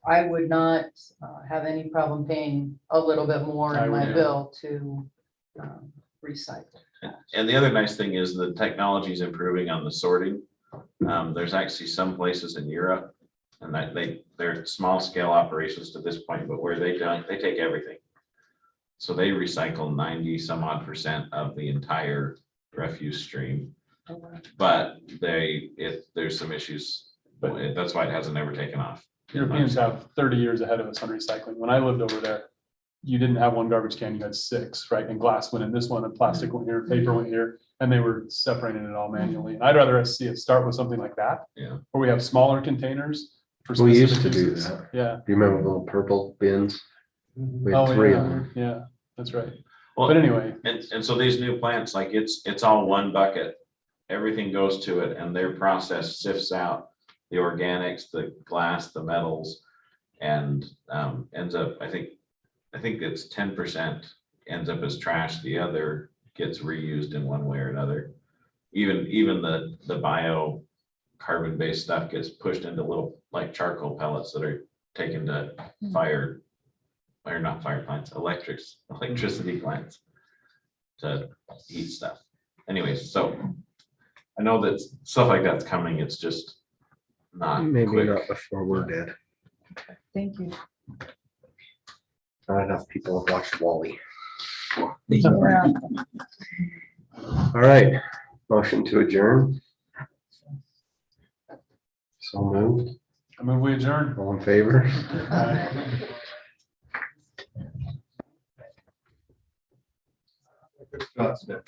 would not have any problem paying a little bit more I in my would, yeah. bill to recycle. And the other nice thing is the technology is improving on the sorting. There's actually some places in Europe, and that they're small scale operations to this point, but where they take everything. So they recycle 90% of the entire refuse stream, but there's some issues, but that's why it hasn't ever taken off. Europeans have 30 years ahead of us on recycling. When I lived over there, you didn't have 1 garbage can, you had 6, right? And glass went in this one, and plastic went here, paper went here, and they were separating it all manually. And I'd rather see it start with something like that. Yeah. Where we have smaller containers. for We used specific to do uses. that. Yeah. Do you remember the little purple bins? We Oh, had 3 yeah, of them. yeah, that's right. Well, But anyway, and so these new plants, like it's all one bucket. Everything goes to it, and their process sifts out the organics, the glass, the metals, and ends up, I think it's 10% ends up as trash. The other gets reused in one way or another. Even the bio carbon-based stuff gets pushed into little like charcoal pellets that are taken to fire, or not fire plants, electricity plants to heat stuff. Anyways, so I know that stuff like that's coming. It's just not Maybe quick. not before we're dead. Thank you. Not enough people have watched Wall-E. Yeah. All right, motion to adjourn. So moved. I move we adjourn. All in favor? Uh,